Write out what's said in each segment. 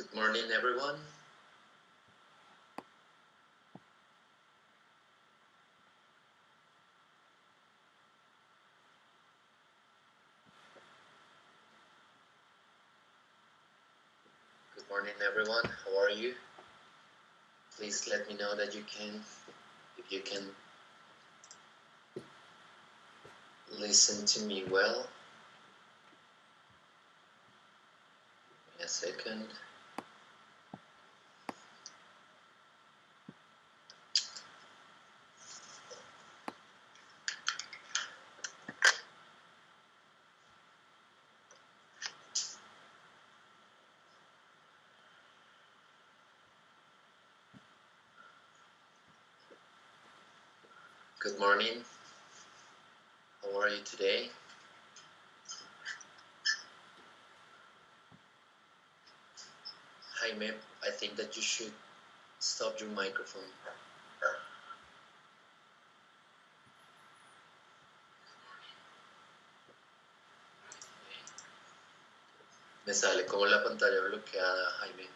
Good morning, everyone. Good morning, everyone. How are you? Please let me know that if you can listen to me well. Give me a second. Good morning. How are you today? Jaime, I think that you should stop your microphone. Me sale como la pantalla bloqueada, Jaime.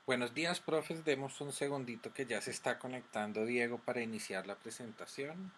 Buenos días, profes. Demos un segundito que ya se está conectando Diego para iniciar la presentación.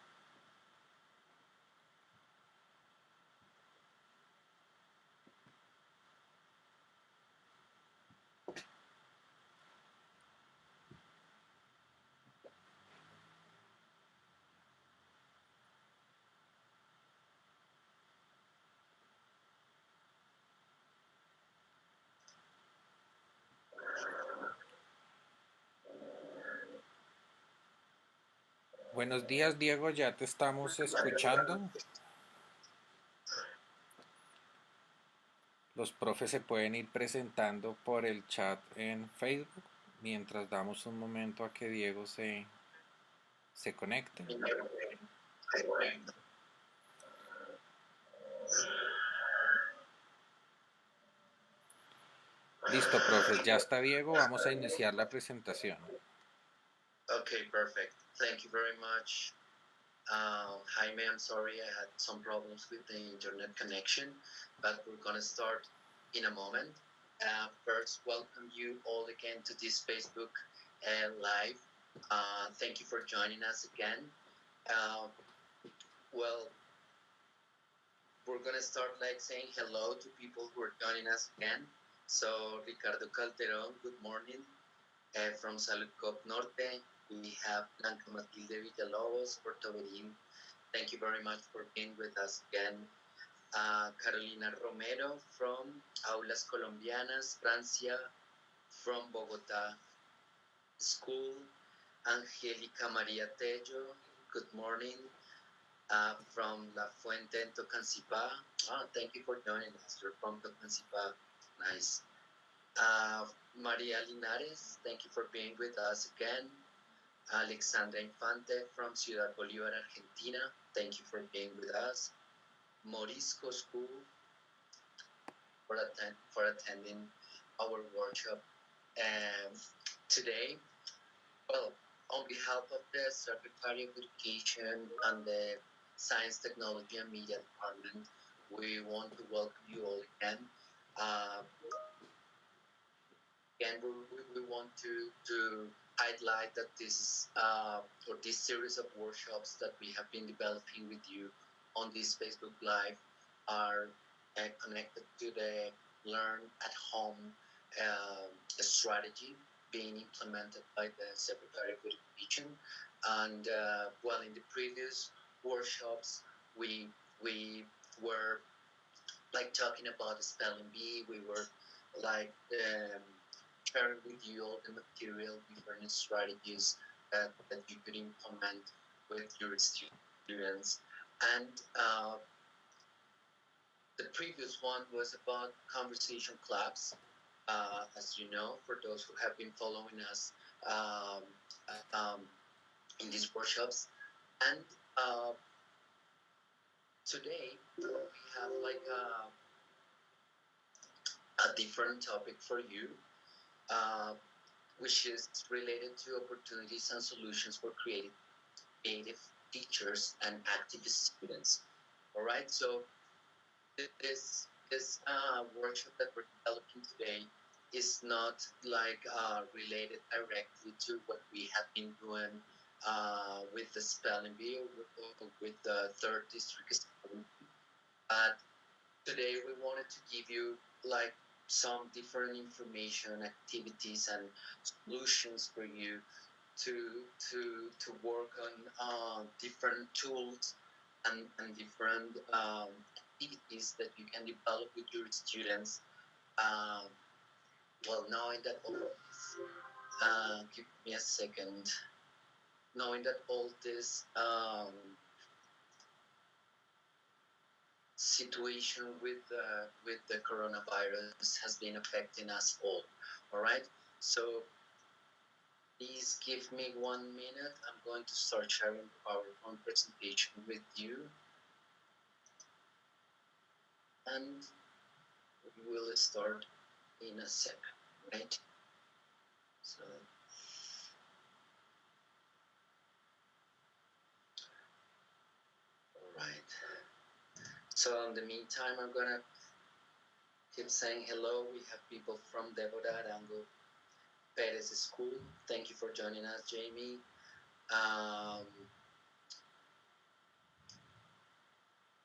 Buenos días, Diego. Ya te estamos escuchando. Los profes se pueden ir presentando por el chat en Facebook mientras damos un momento a que Diego se conecte. Listo, profes. Ya está Diego. Vamos a iniciar la presentación. Okay, perfect. Thank you very much. Jaime, I'm sorry I had some problems with the internet connection, but we're going to start in a moment. First, welcome you all again to this Facebook live. Thank you for joining us again. Well, we're going to start like saying hello to people who are joining us again. So, Ricardo Calderon, good morning. From Salud Cop Norte, we have Blanca Matilde Villalobos, Puerto Berín. Thank you very much for being with us again. Carolina Romero from Aulas Colombianas, Francia, from Bogotá School. Angélica María Tello, good morning. From La Fuente en Tocancipá. Thank you for joining us. You're from Tocancipá. Nice. Maria Linares, thank you for being with us again. Alexandra Infante from Ciudad Bolívar, Argentina, thank you for being with us. Morisco School, for attending our workshop today. Well, on behalf of the Secretary of Education and the Science, Technology, and Media Department, we want to welcome you all again. Again, we want to highlight that this or this series of workshops that we have been developing with you on this Facebook Live are connected to the Learn at Home strategy being implemented by the Secretary of Education. And well, in the previous workshops, we were like talking about the spelling bee. We were like sharing with you all the material, different strategies that you could implement with your students. And the previous one was about conversation clubs. As you know, for those who have been following us um, um, in these workshops. And today we have like a different topic for you, uh, which is related to opportunities and solutions for creative teachers and active students. All right, so this workshop that we're developing today is not like related directly to what we have been doing with the spelling bee or with the third district spelling bee. But today we wanted to give you like some different information, activities, and solutions for you to work on different tools and different activities that you can develop with your students. Um, well, knowing that all this, give me a second. Knowing that all this situation with the coronavirus has been affecting us all. All right, so please give me 1 minute. I'm going to start sharing the PowerPoint presentation with you, and we will start in a second, right? So, all right. So in the meantime, I'm gonna keep saying hello. We have people from Deborah Arango Perez School. Thank you for joining us, Jamie.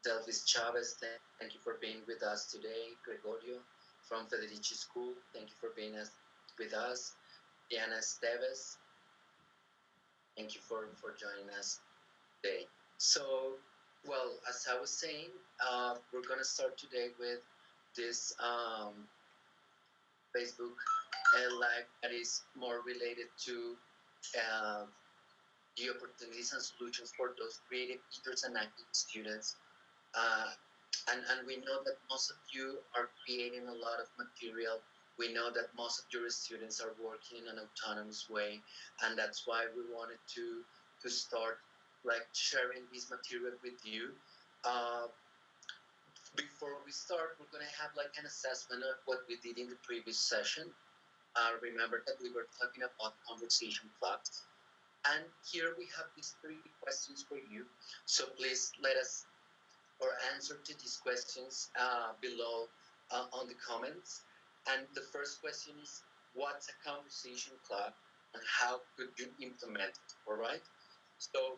Delvis Chavez, thank you for being with us today. Gregorio from Federici School, thank you for being with us. Diana Esteves, thank you for joining us today. So, well, as I was saying, we're going to start today with this Facebook live that is more related to the opportunities and solutions for those creative teachers and active students. And we know that most of you are creating a lot of material. We know that most of your students are working in an autonomous way, and that's why we wanted to start like sharing this material with you. Before we start, we're gonna have like an assessment of what we did in the previous session. Remember that we were talking about conversation clubs, and here we have these 3 questions for you. So please let us or answer to these questions below on the comments. And the first question is, what's a conversation club and how could you implement it? All right. So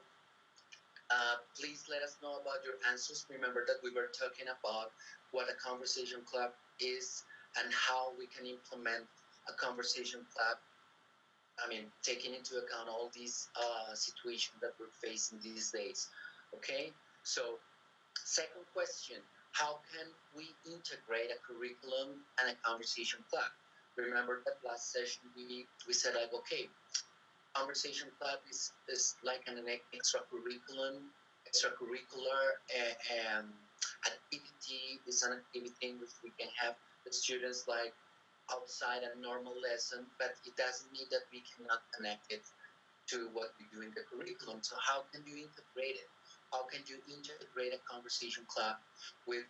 please let us know about your answers. Remember that we were talking about what a conversation club is and how we can implement a conversation club. I mean, taking into account all these situations that we're facing these days. Okay. So second question, how can we integrate a curriculum and a conversation club? Remember that last session we said like, okay, conversation club is like an extracurricular activity. Is an activity in which we can have the students like outside a normal lesson, but it doesn't mean that we cannot connect it to what we do in the curriculum. So how can you integrate it? How can you integrate a conversation club with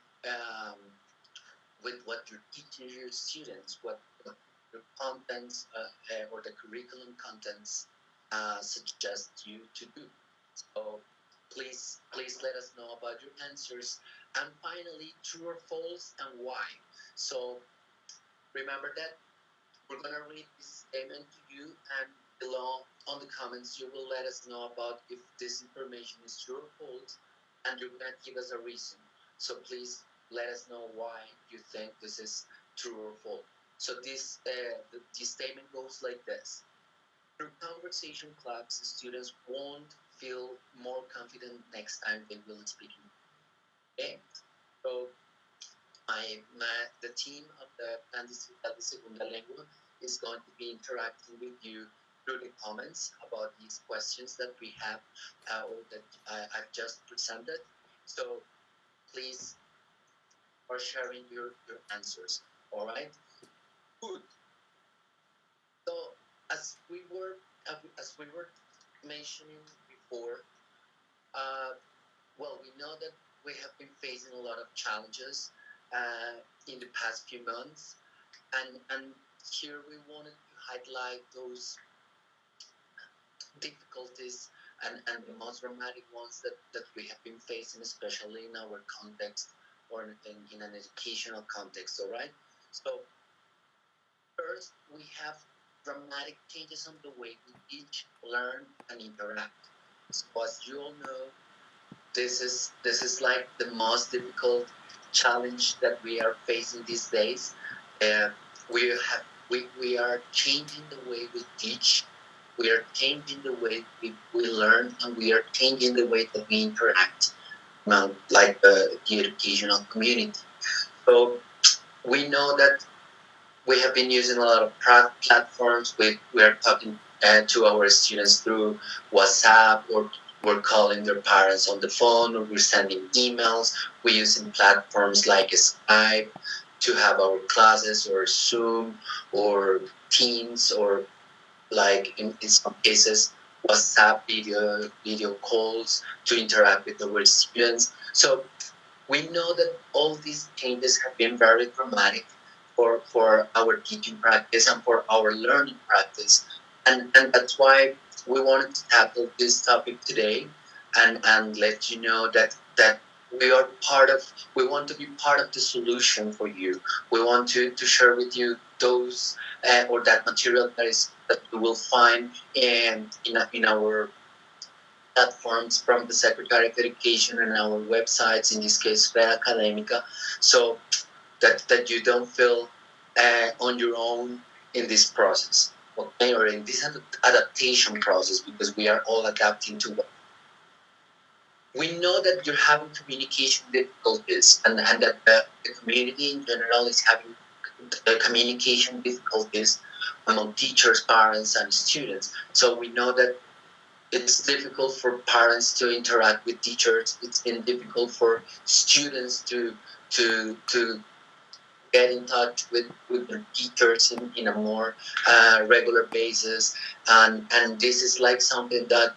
with what you're teaching your students, what your contents or the curriculum contents suggest you to do. So please let us know about your answers. And finally, true or false and why. So remember that we're gonna read this statement to you, and below on the comments you will let us know about if this information is true or false, and you're gonna give us a reason. So please let us know why you think this is true or false. So this statement goes like this: through conversation clubs, students won't feel more confident next time they will speak. Okay, so the team of the Plan Distrital de Segunda Lengua is going to be interacting with you through the comments about these questions that we have or that I've just presented. So please are sharing your answers. All right. Good. So as we were mentioning before, uh, well, we know that we have been facing a lot of challenges in the past few months, and here we wanted to highlight those difficulties and the most dramatic ones that we have been facing, especially in our context or in an educational context. All right. So first, we have dramatic changes on the way we teach, learn, and interact. So as you all know, this is like the most difficult challenge that we are facing these days. Uh, we are changing the way we teach, we are changing the way we learn, and we are changing the way that we interact, like the educational community. So we know that we have been using a lot of platforms. We are talking to our students through WhatsApp, or we're calling their parents on the phone, or we're sending emails. We're using platforms like Skype to have our classes, or Zoom, or Teams, or like in some cases WhatsApp video calls to interact with our students. So we know that all these changes have been very dramatic for our teaching practice and for our learning practice. And that's why we wanted to tackle this topic today, and let you know that we are part of, we want to be part of the solution for you. We want to share with you those or that material that you will find in our platforms from the Secretary of Education and our websites, in this case, Red Academica, so that you don't feel on your own in this process, okay, or in this adaptation process, because we are all adapting to what. We know that you're having communication difficulties, and that the community in general is having communication difficulties among teachers, parents, and students. So we know that it's difficult for parents to interact with teachers. It's been difficult for students to get in touch with their teachers in a more regular basis, and this is like something that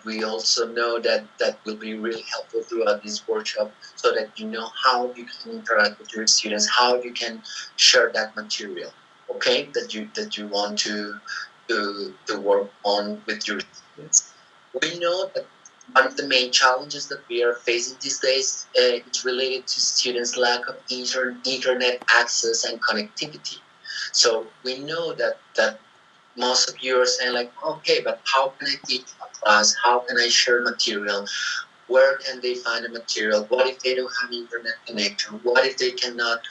we also know that will be really helpful throughout this workshop, so that you know how you can interact with your students, how you can share that material, okay, that you want to work on with your students. We know that one of the main challenges that we are facing these days is related to students' lack of internet access and connectivity. So we know that most of you are saying like, okay, but how can I teach a class? How can I share material? Where can they find the material? What if they don't have internet connection? What if they cannot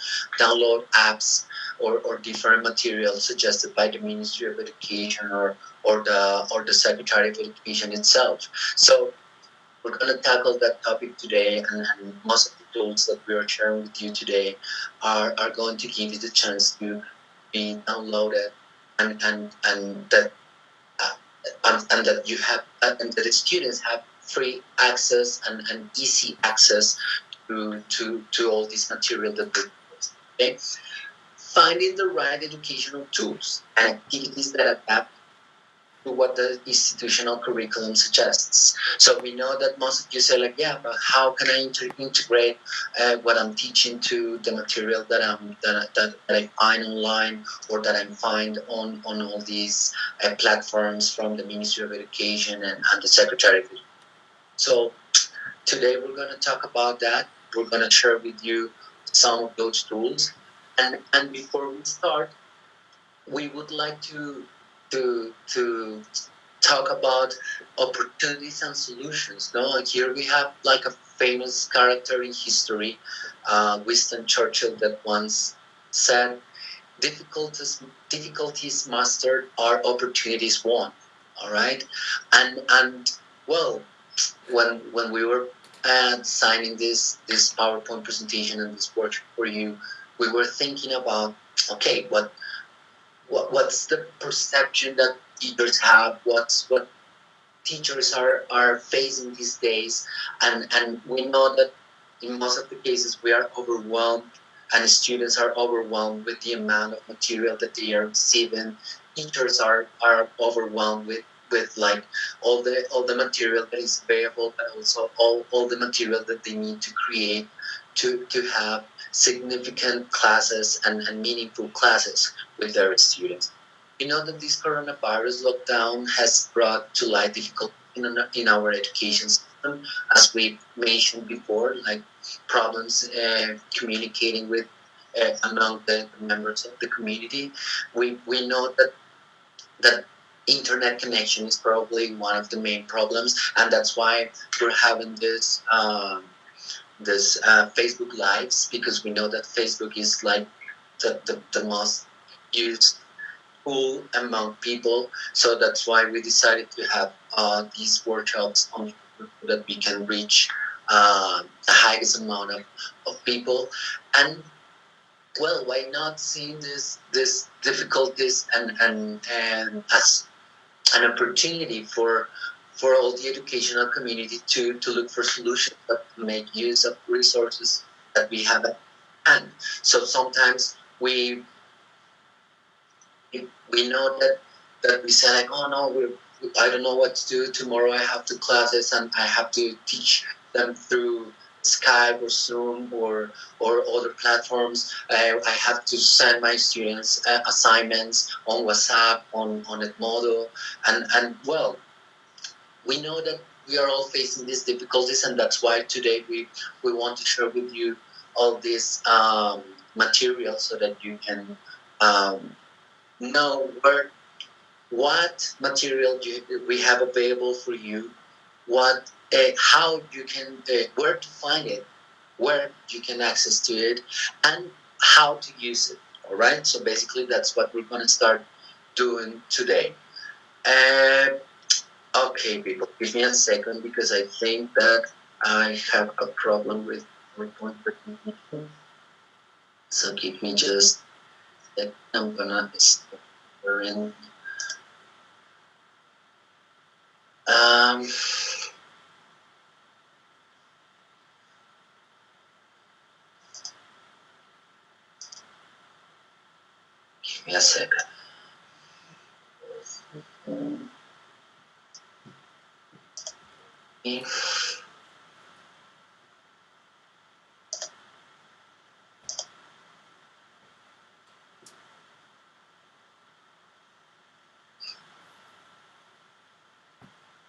download apps or different materials suggested by the Ministry of Education or the Secretary of Education itself? So we're going to tackle that topic today, and most of the tools that we are sharing with you today are going to give you the chance to be downloaded, and that uh, and that you have and that the students have free access and easy access to all this material that we post. Okay, finding the right educational tools and activities that adapt to what the institutional curriculum suggests. So we know that most of you say like, yeah, but how can I integrate what I'm teaching to the material that I find online or that I find on all these platforms from the Ministry of Education and the Secretary of Education. So today we're going to talk about that. We're going to share with you some of those tools. And before we start, we would like to talk about opportunities and solutions. No, here we have like a famous character in history, Winston Churchill, that once said, "Difficulties mastered are opportunities won." All right, and well, when we were signing this PowerPoint presentation and this workshop for you, we were thinking about, okay, what's the perception that teachers have? What teachers are facing these days? And we know that in most of the cases we are overwhelmed, and students are overwhelmed with the amount of material that they are receiving. Teachers are overwhelmed with like all the material that is available, but also all the material that they need to create to have significant classes and meaningful classes with their students. You know that this coronavirus lockdown has brought to light difficulties in our education system, as we mentioned before, like problems communicating with among the members of the community. We know that internet connection is probably one of the main problems, and that's why we're having this Facebook lives, because we know that Facebook is like the most used tool among people. So that's why we decided to have these workshops on so that we can reach the highest amount of people. And well, why not seeing this difficulties and as an opportunity for all the educational community to look for solutions that make use of resources that we have at hand. So sometimes we know that we say like, oh no, I don't know what to do tomorrow. I have two classes and I have to teach them through Skype or Zoom or other platforms. I have to send my students assignments on WhatsApp, on Edmodo, and well, we know that we are all facing these difficulties, and that's why today we want to share with you all this material so that you can um, know what material we have available for you, what how you can where to find it, where you can access to it, and how to use it. All right. So basically, that's what we're going to start doing today. Okay, people, give me a second because I think that I have a problem with PowerPoint presentation. So give me just a second. I'm gonna start in. Um, Give me a second.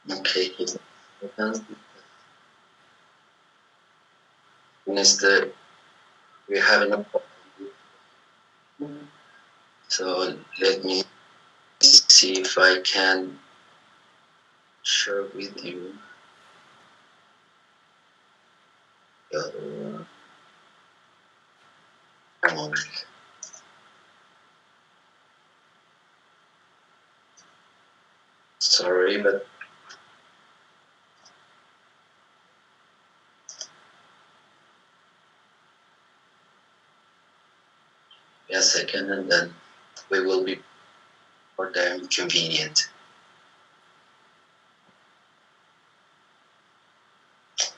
Okay, Mr. We're having a problem. So let me see if I can share with you. A moment. Sorry, but a second, and then we will be for them convenient.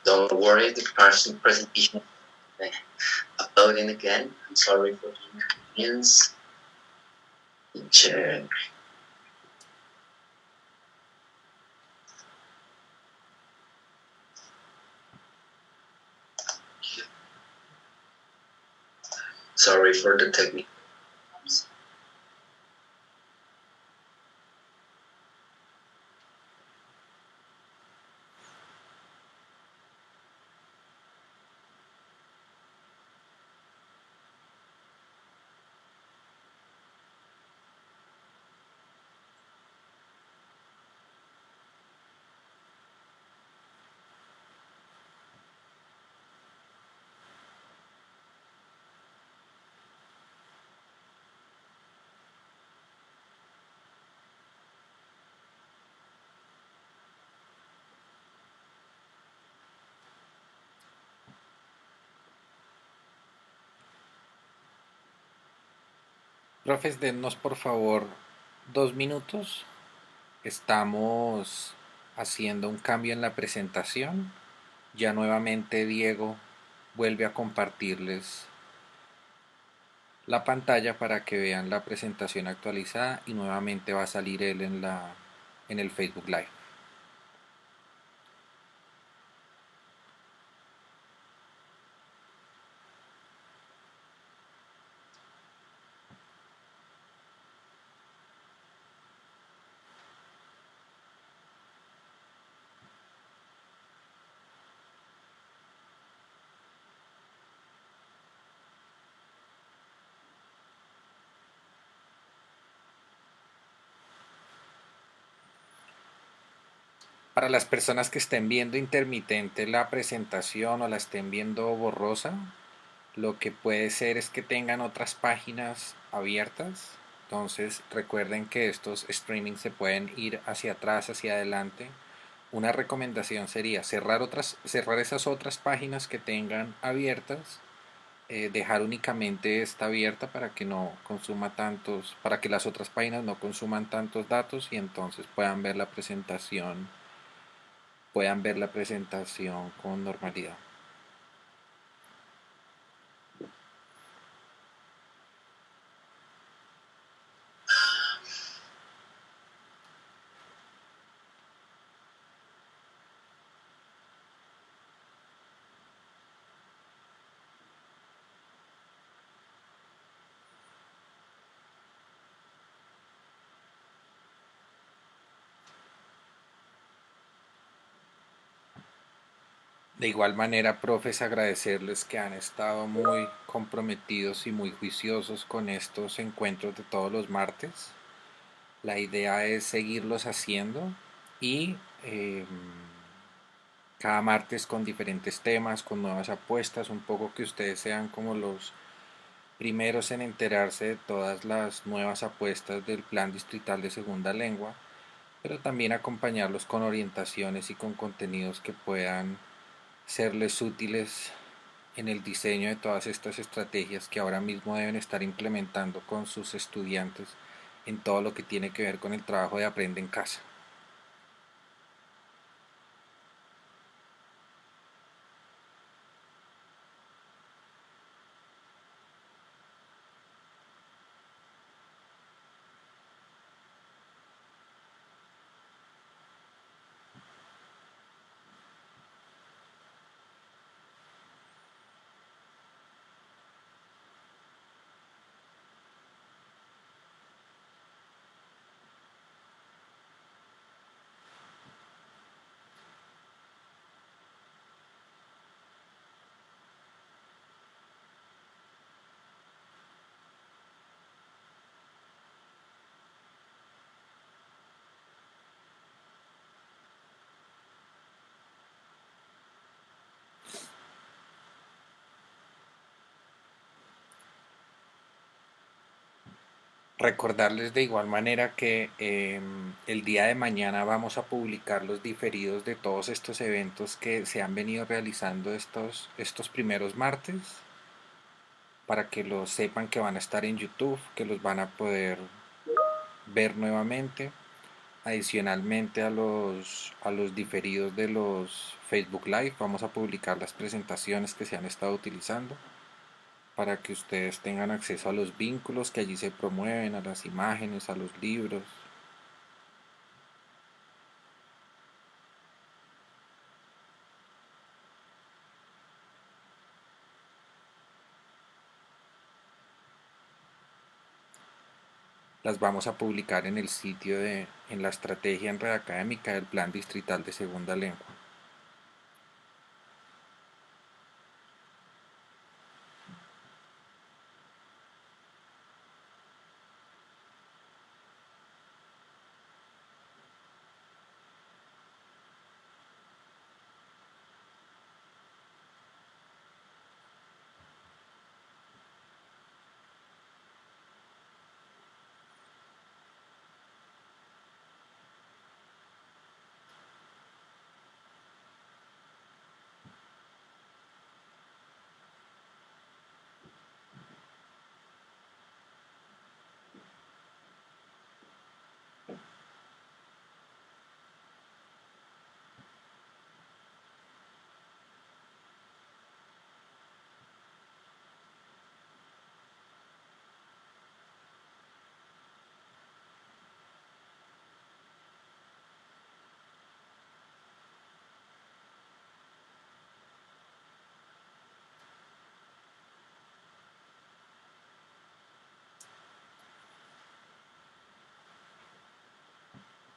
Don't worry, the presentation uploading again. I'm sorry for the inconvenience. Check. Sorry for the technical problems. Profes, dennos por favor 2 minutos. Estamos haciendo un cambio en la presentación. Ya nuevamente Diego vuelve a compartirles la pantalla para que vean la presentación actualizada y nuevamente va a salir él en el Facebook Live. Para las personas que estén viendo intermitente la presentación o la estén viendo borrosa, lo que puede ser es que tengan otras páginas abiertas. Entonces recuerden que estos streamings se pueden ir hacia atrás, hacia adelante. Una recomendación sería cerrar esas otras páginas que tengan abiertas, dejar únicamente esta abierta para que no consuma tantos, para que las otras páginas no consuman tantos datos y entonces puedan ver la presentación con normalidad. De igual manera, profes, agradecerles que han estado muy comprometidos y muy juiciosos con estos encuentros de todos los martes. La idea es seguirlos haciendo y cada martes con diferentes temas, con nuevas apuestas, un poco que ustedes sean como los primeros en enterarse de todas las nuevas apuestas del Plan Distrital de Segunda Lengua, pero también acompañarlos con orientaciones y con contenidos que puedan serles útiles en el diseño de todas estas estrategias que ahora mismo deben estar implementando con sus estudiantes en todo lo que tiene que ver con el trabajo de aprende en casa. Recordarles de igual manera que el día de mañana vamos a publicar los diferidos de todos estos eventos que se han venido realizando estos primeros martes, para que los sepan que van a estar en YouTube, que los van a poder ver nuevamente. Adicionalmente a los diferidos de los Facebook Live, vamos a publicar las presentaciones que se han estado utilizando para que ustedes tengan acceso a los vínculos que allí se promueven, a las imágenes, a los libros. las vamos a publicar en el sitio en la estrategia en red académica del Plan Distrital de Segunda Lengua.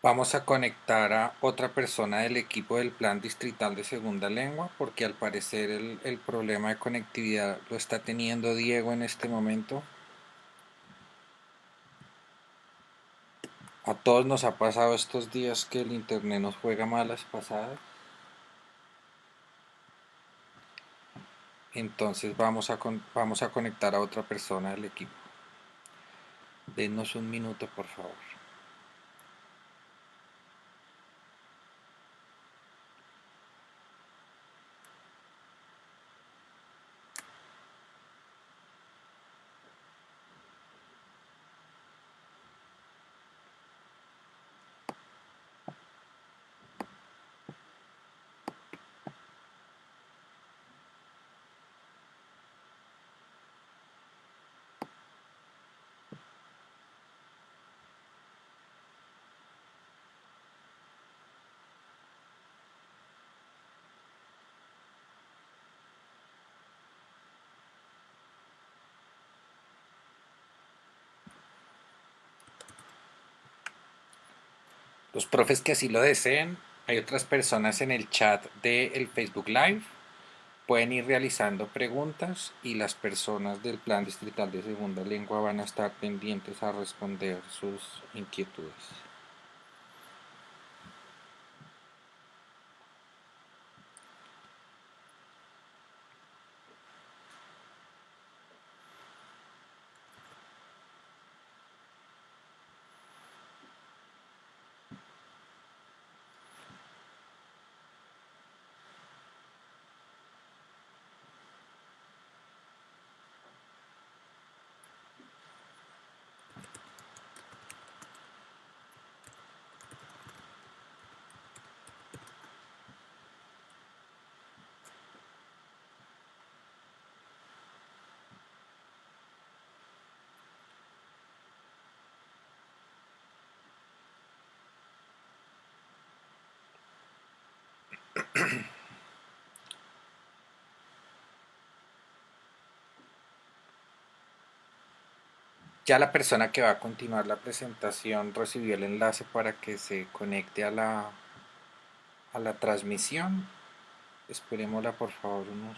Vamos a conectar a otra persona del equipo del Plan Distrital de Segunda Lengua porque al parecer el problema de conectividad lo está teniendo Diego en este momento. A todos nos ha pasado estos días que el internet nos juega malas pasadas. Entonces vamos a conectar a otra persona del equipo. Denos un minuto, por favor. Los profes que así lo deseen, hay otras personas en el chat del Facebook Live. Pueden ir realizando preguntas y las personas del Plan Distrital de Segunda Lengua van a estar pendientes a responder sus inquietudes. Ya la persona que va a continuar la presentación recibió el enlace para que se conecte a la transmisión. Esperémosla por favor unos.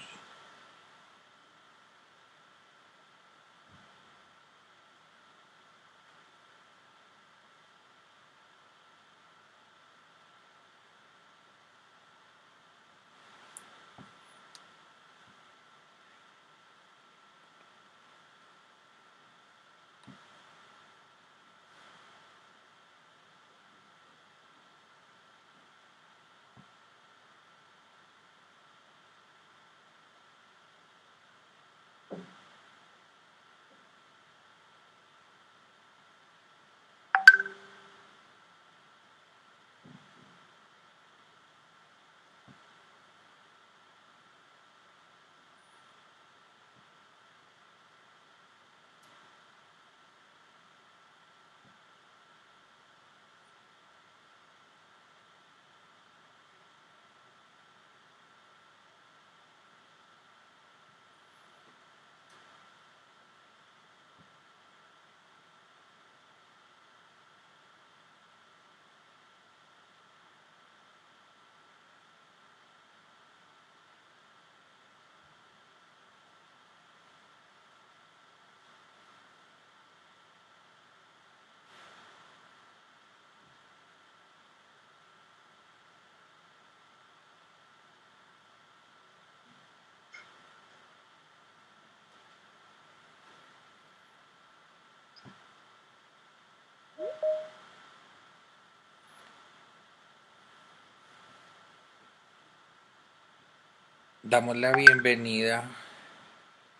Damos la bienvenida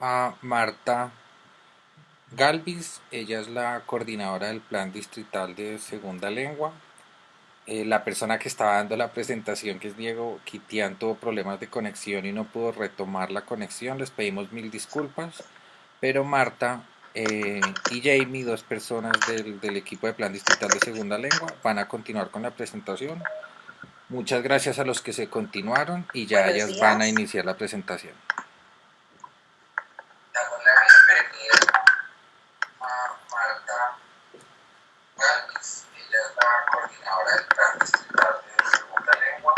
a Marta Galvis. Ella es la coordinadora del Plan Distrital de Segunda Lengua. La persona que estaba dando la presentación, que es Diego Quitián, tuvo problemas de conexión y no pudo retomar la conexión. Les pedimos mil disculpas. Pero Marta y Jamie, dos personas del equipo de Plan Distrital de Segunda Lengua, van a continuar con la presentación. Muchas gracias a los que se continuaron y ya Buenos ellas van a días. iniciar la presentación. Damos la bienvenida a Marta Galvis. Ella es la coordinadora del Plan Distrital de Segunda Lengua.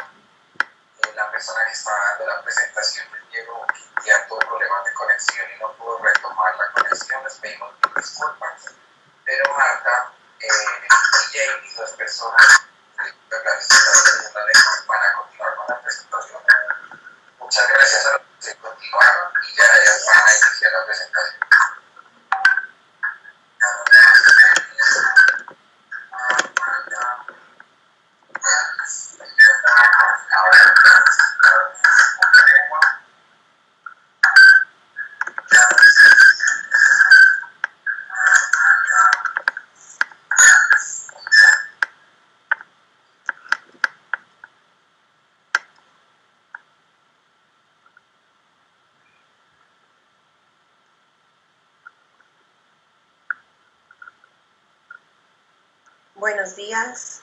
La persona que estaba dando la presentación que Diego ya tuvo problemas de conexión y no pudo retomar la conexión. Les pedimos mil disculpas. Pero Marta y Jamie, dos personas del Plan Distrital de Segunda Lengua, van a continuar con la presentación. Muchas gracias a los que se continuaron y ya ellas van a iniciar la presentación. Buenos días.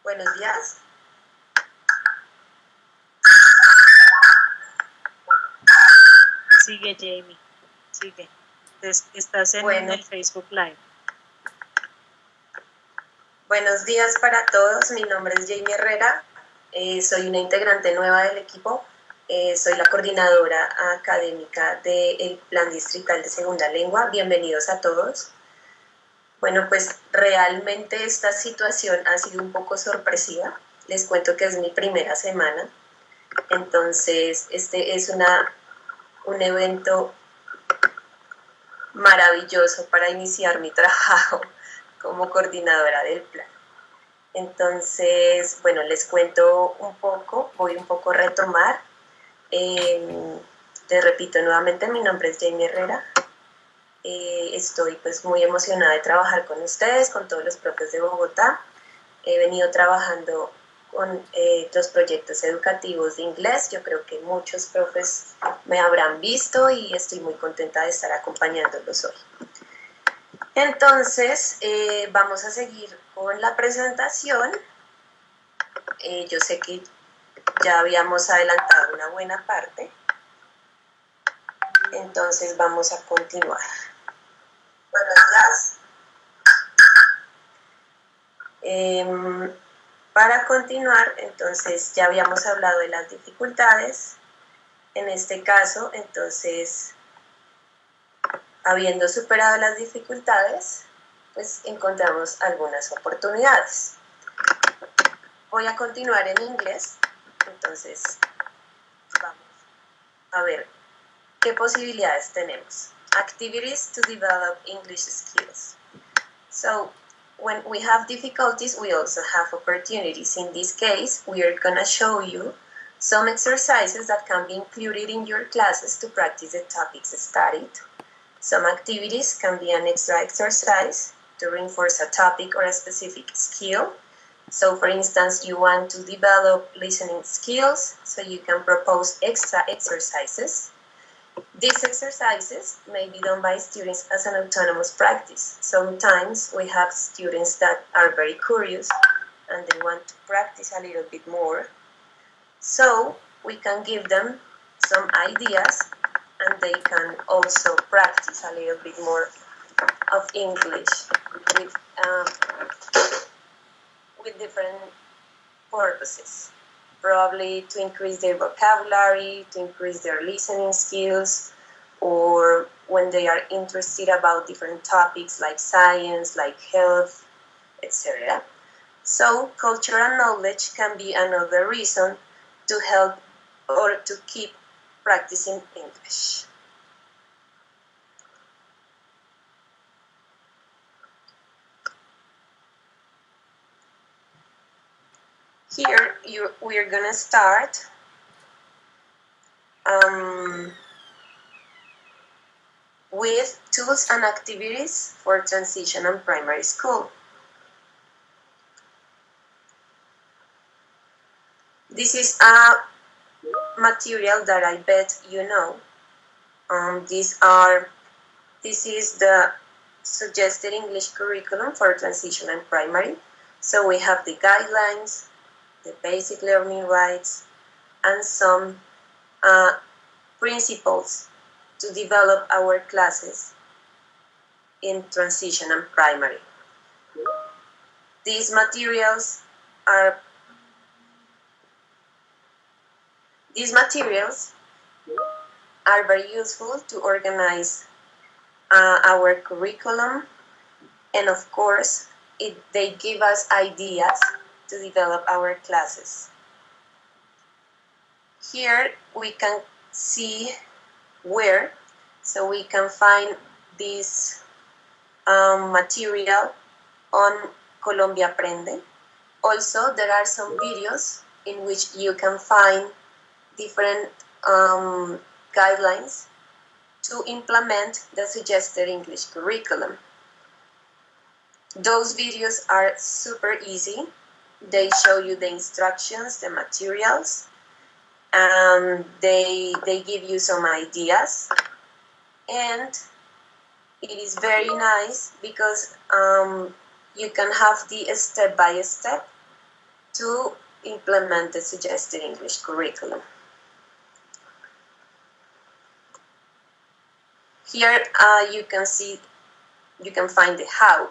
Buenos días. Sigue, Jamie. Sigue. Estás en Bueno. el Facebook Live. Buenos días para todos. Mi nombre es Jamie Herrera. Soy una integrante nueva del equipo. Soy la coordinadora académica del Plan Distrital de Segunda Lengua. Bienvenidos a todos. Bueno, pues realmente esta situación ha sido un poco sorpresiva. Les cuento que es mi primera semana. Entonces, este es un evento maravilloso para iniciar mi trabajo como coordinadora del plan. Entonces, bueno, les cuento un poco, voy un poco a retomar. Les repito nuevamente, mi nombre es Jamie Herrera. Estoy pues muy emocionada de trabajar con ustedes, con todos los profes de Bogotá. He venido trabajando con los proyectos educativos de inglés. Yo creo que muchos profes me habrán visto y estoy muy contenta de estar acompañándolos hoy. Entonces, vamos a seguir con la presentación. Yo sé que ya habíamos adelantado una buena parte. Entonces, vamos a continuar. Buenos días. Para continuar, entonces, ya habíamos hablado de las dificultades. En este caso, entonces, habiendo superado las dificultades, pues encontramos algunas oportunidades. Voy a continuar en inglés, entonces vamos a ver qué posibilidades tenemos. Activities to develop English skills. So, when we have difficulties, we also have opportunities. In this case, we are going to show you some exercises that can be included in your classes to practice the topics studied. Some activities can be an extra exercise to reinforce a topic or a specific skill. So, for instance, you want to develop listening skills, so you can propose extra exercises. These exercises may be done by students as an autonomous practice. Sometimes we have students that are very curious and they want to practice a little bit more. So, we can give them some ideas and they can also practice a little bit more of English with different purposes. Probably to increase their vocabulary, to increase their listening skills, or when they are interested about different topics like science, like health, etc. So cultural knowledge can be another reason to help or to keep practicing English. Here we're gonna start with tools and activities for transition and primary school. This is a material that I bet you know. This is the suggested English curriculum for transition and primary. So we have the guidelines, the basic learning rights, and some principles to develop our classes in transition and primary. These materials are very useful to organize our curriculum, and of course they give us ideas to develop our classes. Here we can see where, so we can find this material on Colombia Aprende. Also, there are some videos in which you can find different guidelines to implement the suggested English curriculum. Those videos are super easy. They show you the instructions, the materials, and they give you some ideas. And it is very nice because you can have the step-by-step to implement the suggested English curriculum. Here you can find the how.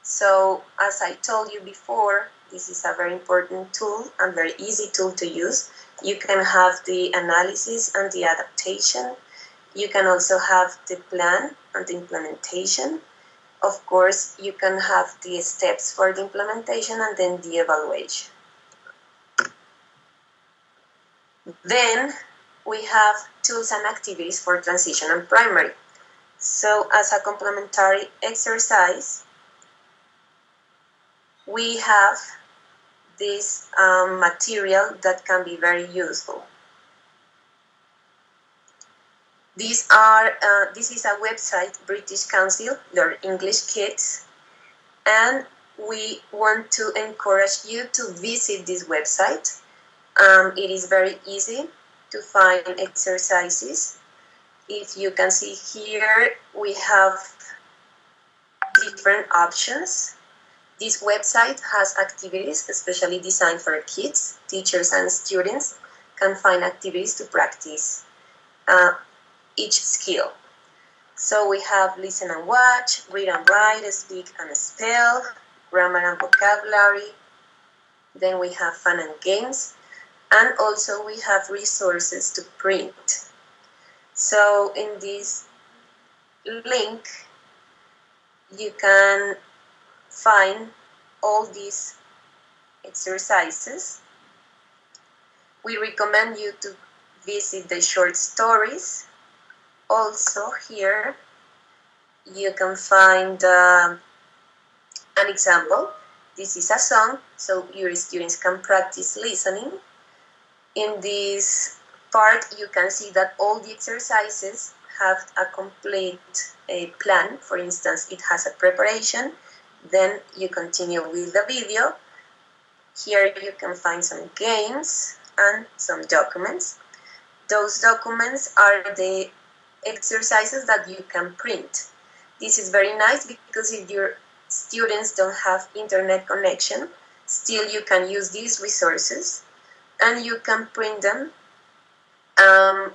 So as I told you before, this is a very important tool and very easy tool to use. You can have the analysis and the adaptation. You can also have the plan and the implementation. Of course, you can have the steps for the implementation and then the evaluation. Then we have tools and activities for transition and primary. So as a complementary exercise, we have this material that can be very useful. This is a website, British Council, Learn English Kids, and we want to encourage you to visit this website. It is very easy to find exercises. If you can see here, we have different options. This website has activities especially designed for kids. Teachers and students can find activities to practice each skill. So we have listen and watch, read and write, speak and spell, grammar and vocabulary. Then we have fun and games. And also we have resources to print. So in this link, you can find all these exercises. We recommend you to visit the short stories. Also here, you can find an example. This is a song, so your students can practice listening. In this part, you can see that all the exercises have a complete plan. For instance, it has a preparation, then you continue with the video. Here you can find some games and some documents. Those documents are the exercises that you can print. This is very nice because if your students don't have internet connection, still you can use these resources and you can print them.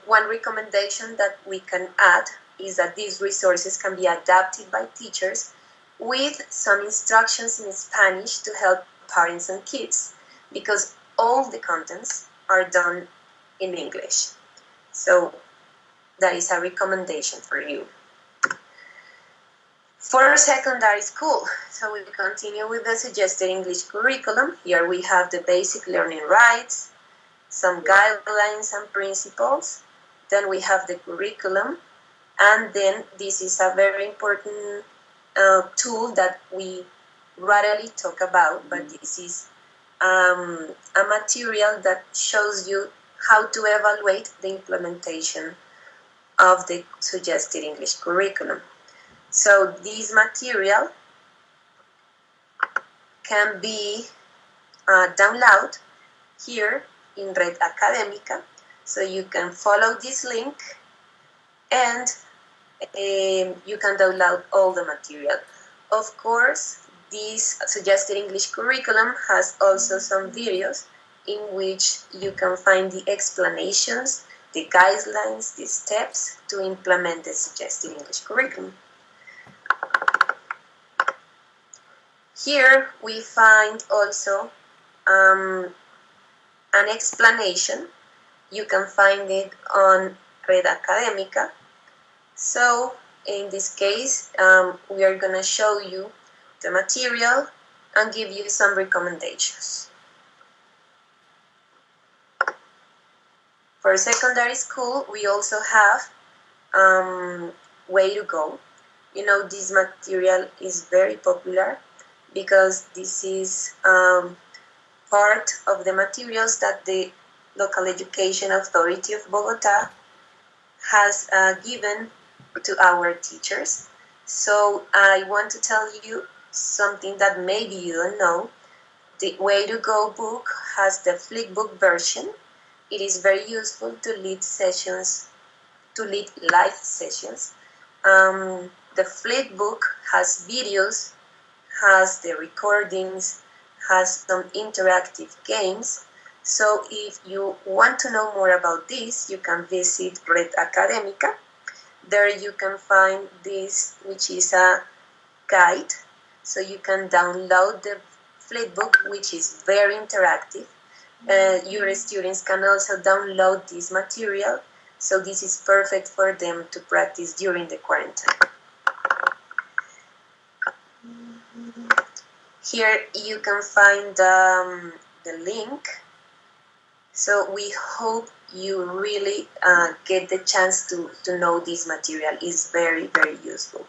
One recommendation that we can add is that these resources can be adapted by teachers with some instructions in Spanish to help parents and kids, because all the contents are done in English. So that is a recommendation for you. For secondary school, so we continue with the suggested English curriculum. Here we have the basic learning rights, some guidelines and principles. Then we have the curriculum, and then this is a very important tool that we rarely talk about, but this is a material that shows you how to evaluate the implementation of the suggested English curriculum. So this material can be downloaded here in Red Académica. So you can follow this link and you can download all the material. Of course, this suggested English curriculum has also some videos in which you can find the explanations, the guidelines, the steps to implement the suggested English curriculum. Here we find also an explanation. You can find it on Red Académica. So in this case, we are going to show you the material and give you some recommendations. For secondary school, we also have Way to Go. You know, this material is very popular because this is part of the materials that the Local Education Authority of Bogota has given to our teachers. So I want to tell you something that maybe you don't know. The Way to Go book has the Flipbook version. It is very useful to lead sessions, to lead live sessions. The Flipbook has videos, has the recordings, has some interactive games. So if you want to know more about this, you can visit Red Académica. There you can find this, which is a guide. So you can download the Flipbook, which is very interactive. Your students can also download this material. So this is perfect for them to practice during the quarantine. Here you can find the link. So we hope you really get the chance to know this material. It's very, very useful.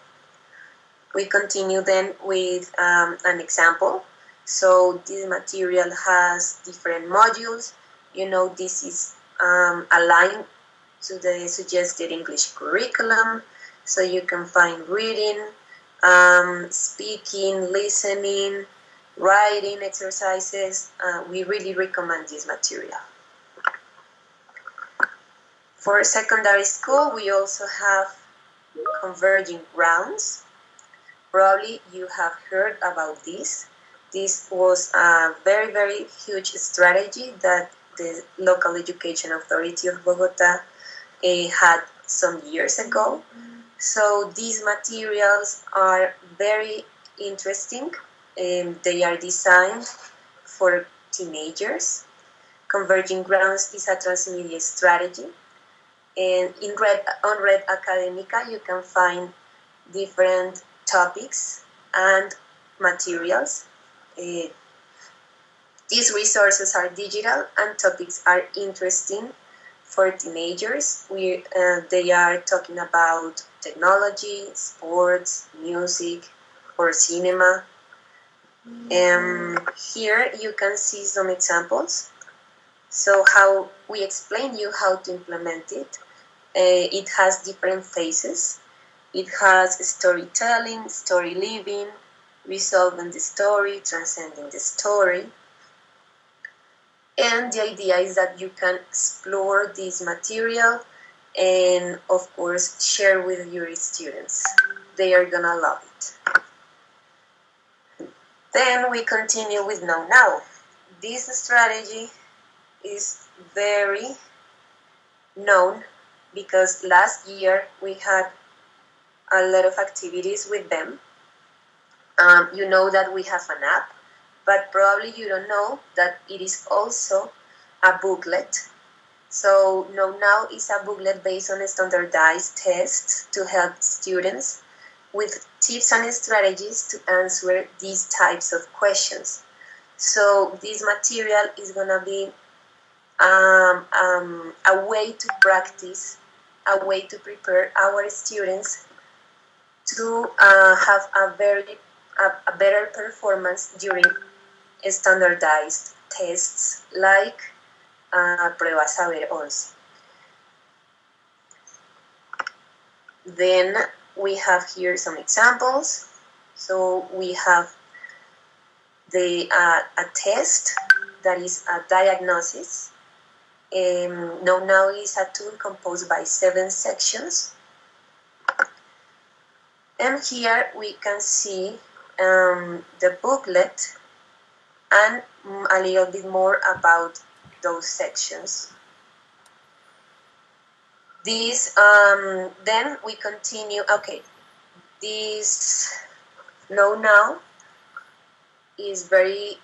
We continue then with an example. So this material has different modules. You know, this is aligned to the suggested English curriculum. So you can find reading, speaking, listening, writing exercises. We really recommend this material. For secondary school, we also have converging grounds. Probably you have heard about this. This was a very, very huge strategy that the Local Education Authority of Bogota had some years ago. So these materials are very interesting. They are designed for teenagers. Converging grounds is a transmedia strategy. And on Red Académica, you can find different topics and materials. These resources are digital and topics are interesting for teenagers. They are talking about technology, sports, music, or cinema. Here you can see some examples. So how we explain you how to implement it. It has different phases. It has storytelling, story living, resolving the story, transcending the story. And the idea is that you can explore this material and, of course, share with your students. They are gonna love it. Then we continue with Know Now. This strategy is very known because last year we had a lot of activities with them. You know that we have an app, but probably you don't know that it is also a booklet. So Know Now is a booklet based on standardized tests to help students with tips and strategies to answer these types of questions. So this material is going to be a way to practice, a way to prepare our students to have a better performance during standardized tests like Prueba Saber 11. Then we have here some examples. So we have a test that is a diagnosis. Now is a tool composed by 7 sections. And here we can see the booklet and a little bit more about those sections. Then we continue. Okay, this now is very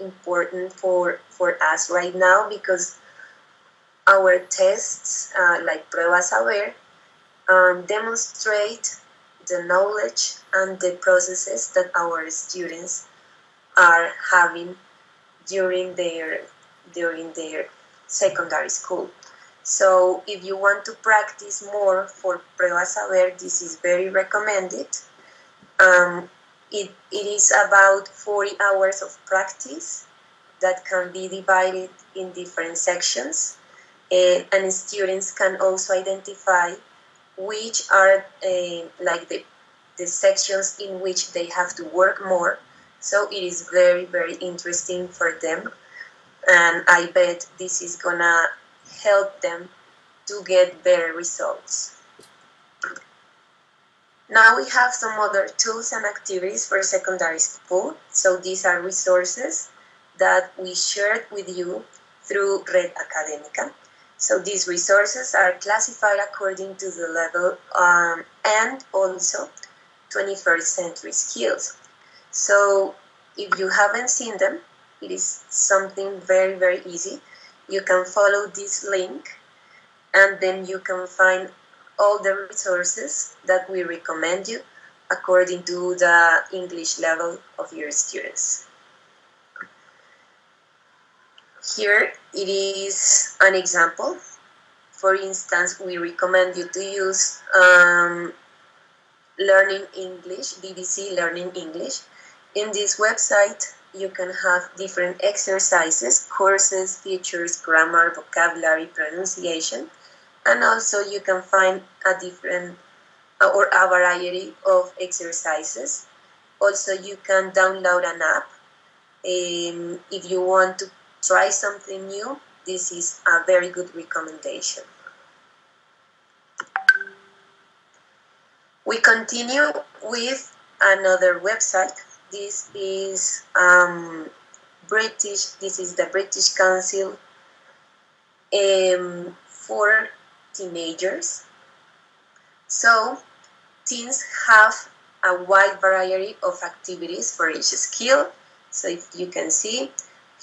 important for us right now because our tests, like Prueba Saber, demonstrate the knowledge and the processes that our students are having during their secondary school. So if you want to practice more for Prueba Saber, this is very recommended. It is about 40 hours of practice that can be divided in different sections, and students can also identify which are like the sections in which they have to work more. So it is very, very interesting for them, and I bet this is gonna help them to get better results. Now we have some other tools and activities for secondary school. So these are resources that we shared with you through Red Académica. So these resources are classified according to the level and also 21st century skills. So if you haven't seen them, it is something very, very easy. You can follow this link and then you can find all the resources that we recommend you according to the English level of your students. Here it is an example. For instance, we recommend you to use Learning English, BBC Learning English. In this website, you can have different exercises, courses, features, grammar, vocabulary, pronunciation, and also you can find a different or a variety of exercises. Also, you can download an app. If you want to try something new, this is a very good recommendation. We continue with another website. This is British. This is the British Council for teenagers. So teens have a wide variety of activities for each skill. So if you can see,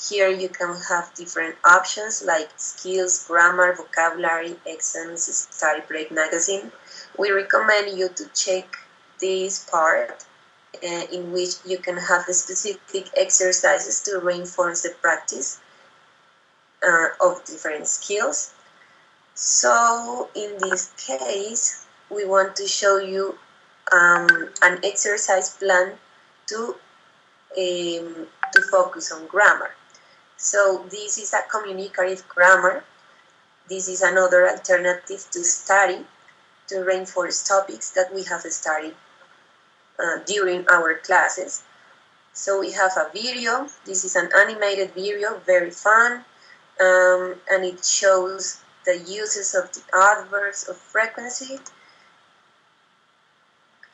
here you can have different options like skills, grammar, vocabulary, exams, study break magazine. We recommend you to check this part in which you can have specific exercises to reinforce the practice of different skills. So in this case, we want to show you an exercise plan to focus on grammar. So this is a communicative grammar. This is another alternative to study to reinforce topics that we have studied during our classes. So we have a video. This is an animated video, very fun, and it shows the uses of the adverbs of frequency.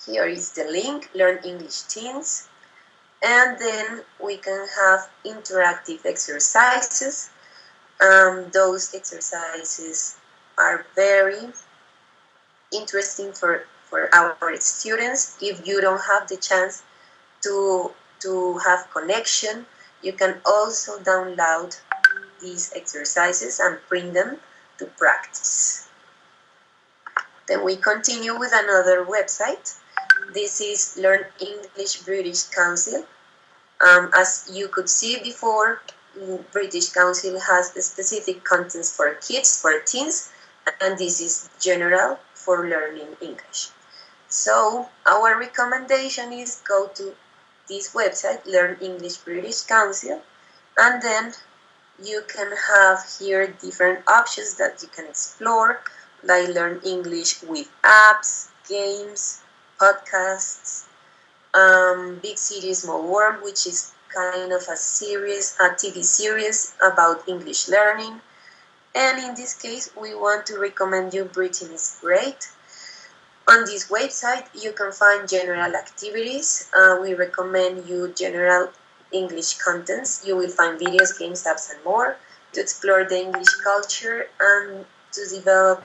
Here is the link, Learn English Teens. And then we can have interactive exercises. Those exercises are very interesting for our students. If you don't have the chance to have connection, you can also download these exercises and print them to practice. Then we continue with another website. This is Learn English British Council. As you could see before, British Council has specific contents for kids, for teens, and this is general for learning English. So our recommendation is go to this website, Learn English British Council, and then you can have here different options that you can explore, like learn English with apps, games, podcasts, Big City Small World, which is kind of a TV series about English learning. And in this case, we want to recommend you Britain is Great. On this website, you can find general activities. We recommend you general English contents. You will find videos, games, apps, and more to explore the English culture and to develop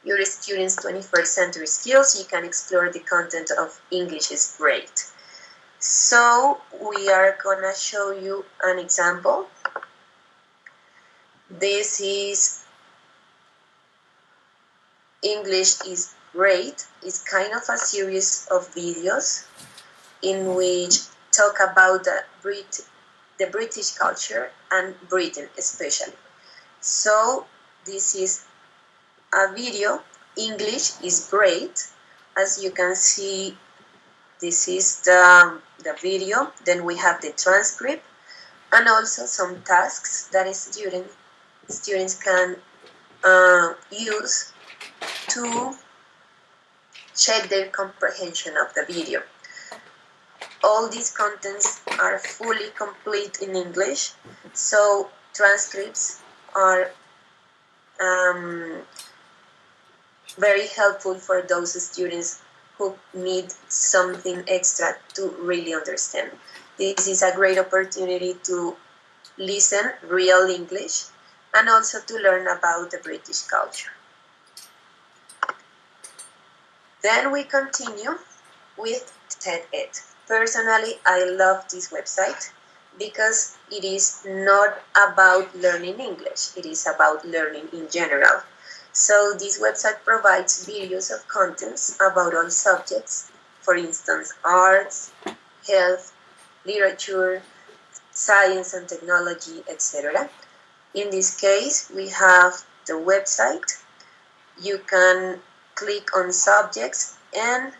your students' 21st century skills. You can explore the content of English is Great. So we are gonna show you an example. This is English is Great. It's kind of a series of videos in which talk about the British culture and Britain especially. So this is a video, English is Great. As you can see, this is the video. Then we have the transcript and also some tasks that students can use to check their comprehension of the video. All these contents are fully complete in English, so transcripts are very helpful for those students who need something extra to really understand. This is a great opportunity to listen real English and also to learn about the British culture. Then we continue with TED-Ed. Personally, I love this website because it is not about learning English, it is about learning in general. So this website provides videos of contents about all subjects, for instance, arts, health, literature, science and technology, etc. In this case, we have the website. You can click on subjects and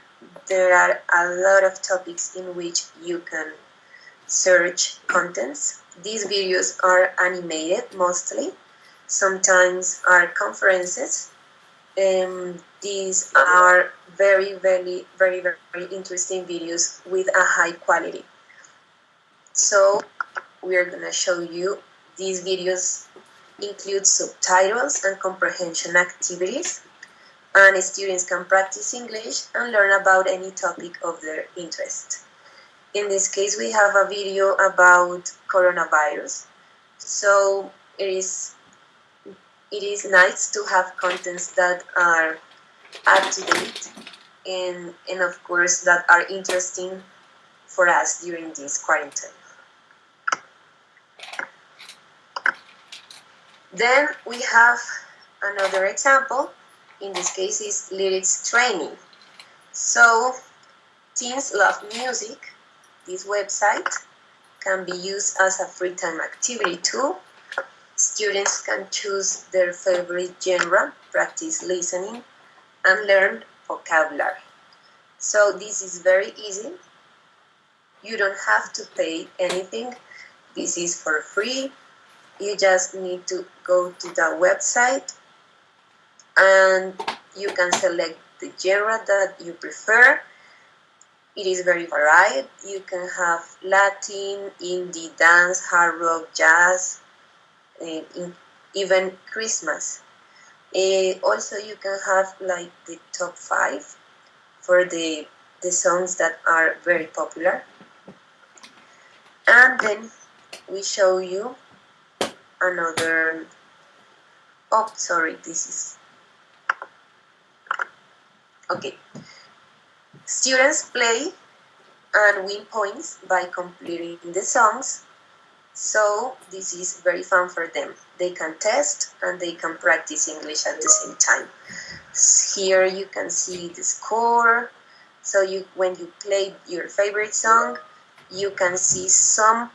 there are a lot of topics in which you can search contents. These videos are animated mostly. Sometimes are conferences. These are very interesting videos with a high quality. So we are going to show you these videos include subtitles and comprehension activities, and students can practice English and learn about any topic of their interest. In this case, we have a video about coronavirus. So it is nice to have contents that are up to date and of course that are interesting for us during this quarantine. Then we have another example. In this case is lyrics training. So teens love music. This website can be used as a free time activity tool. Students can choose their favorite genre, practice listening, and learn vocabulary. So this is very easy. You don't have to pay anything. This is for free. You just need to go to the website and you can select the genre that you prefer. It is very varied. You can have Latin, indie, dance, hard rock, jazz, even Christmas. Also, you can have like the top 5 for the songs that are very popular. And then we show you another. Oh, sorry, this is. Okay. Students play and win points by completing the songs. So this is very fun for them. They can test and they can practice English at the same time. Here you can see the score So when you play your favorite song, you can see some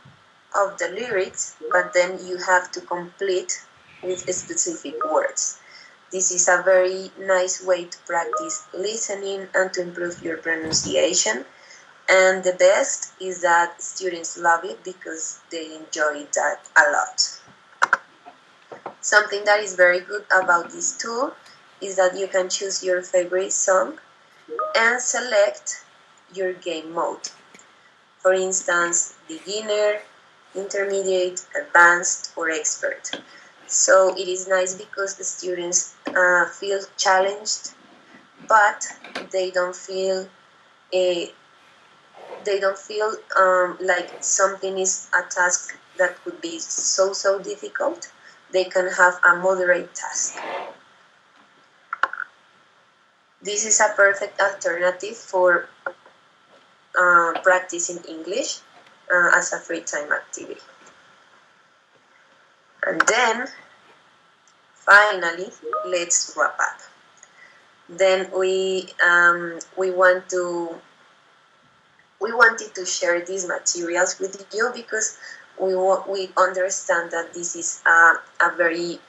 of the lyrics, but then you have to complete with specific words. This is a very nice way to practice listening and to improve your pronunciation. And the best is that students love it because they enjoy that a lot. Something that is very good about this tool is that you can choose your favorite song and select your game mode. For instance, beginner, intermediate, advanced, or expert. So it is nice because the students feel challenged, but they don't feel like something is a task that could be so difficult. They can have a moderate task. This is a perfect alternative for practicing English as a free time activity. And then finally, let's wrap up. Then we wanted to share these materials with you because we understand that this is a very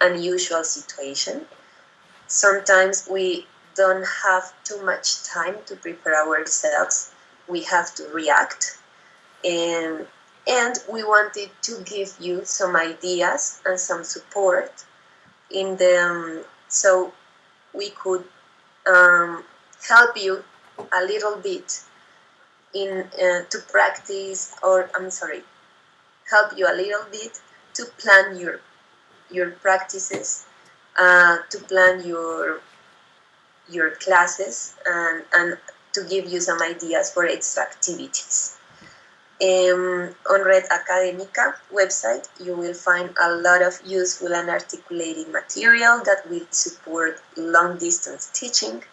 unusual situation. Sometimes we don't have too much time to prepare ourselves. We have to react, and we wanted to give you some ideas and some support in the so we could help you a little bit in to practice, or help you a little bit to plan your practices, to plan your classes, and to give you some ideas for extra activities. On Red Academica website, you will find a lot of useful and articulated material that will support long-distance teaching.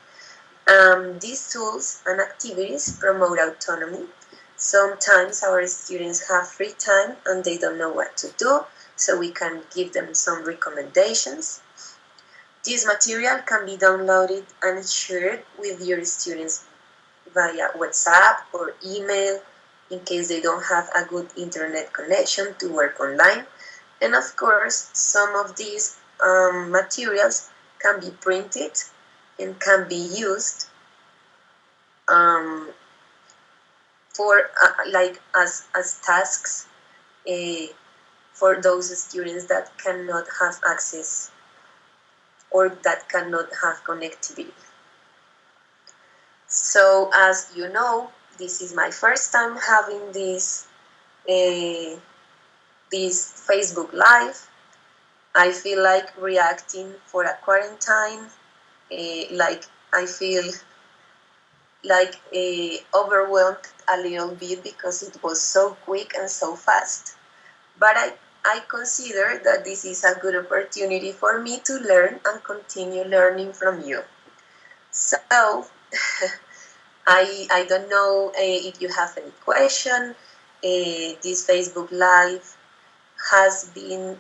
These tools and activities promote autonomy. Sometimes our students have free time and they don't know what to do, so we can give them some recommendations. This material can be downloaded and shared with your students via WhatsApp or email in case they don't have a good internet connection to work online. And of course, some of these materials can be printed and can be used for as tasks for those students that cannot have access or that cannot have connectivity. So as you know, this is my first time having this Facebook Live. I feel like reacting for a quarantine, I feel overwhelmed a little bit because it was so quick and so fast. But I consider that this is a good opportunity for me to learn and continue learning from you. So I don't know if you have any question. This Facebook Live has been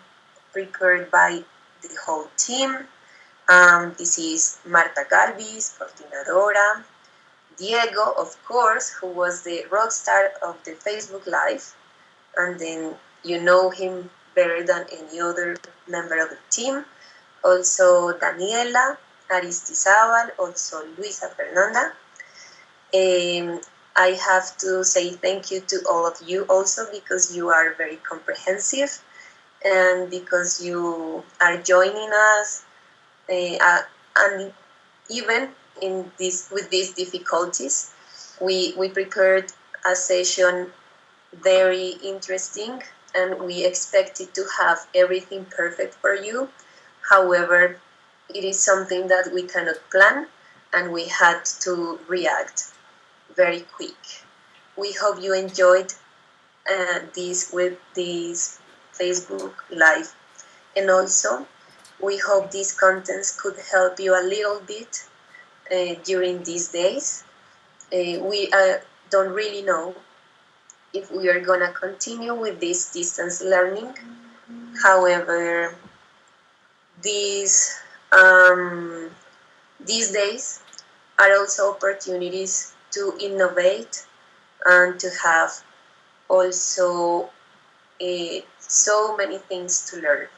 prepared by the whole team. This is Marta Galvis, coordinadora, Diego, of course, who was the rock star of the Facebook Live, and then you know him better than any other member of the team. Also Daniela, Aristizabal, also Luisa Fernanda. I have to say thank you to all of you also because you are very comprehensive and because you are joining us, and even with these difficulties, we prepared a session very interesting, and we expected to have everything perfect for you. However, it is something that we cannot plan, and we had to react very quick. We hope you enjoyed this Facebook Live, and also we hope these contents could help you a little bit during these days. We don't really know if we are gonna continue with this distance learning. However, these days are also opportunities to innovate and to have also so many things to learn.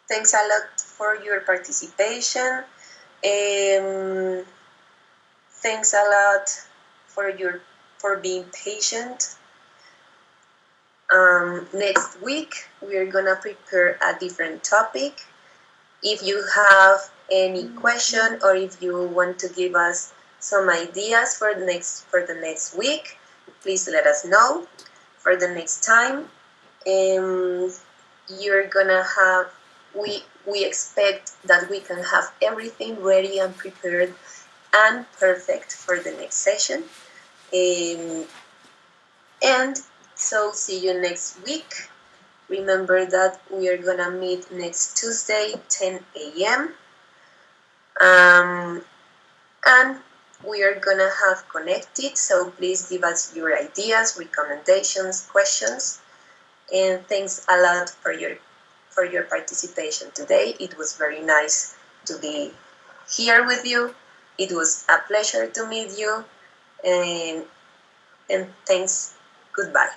Thanks a lot for your participation. Thanks a lot for being patient. Next week we're gonna prepare a different topic. If you have any question or if you want to give us some ideas for the next week, please let us know. For the next time, you're gonna have we expect that we can have everything ready and prepared and perfect for the next session. And so see you next week. Remember that we are gonna meet next Tuesday, 10 a.m. And we are gonna have connected, so please give us your ideas, recommendations, questions, and thanks a lot for your participation today. It was very nice to be here with you. It was a pleasure to meet you, and thanks. Goodbye.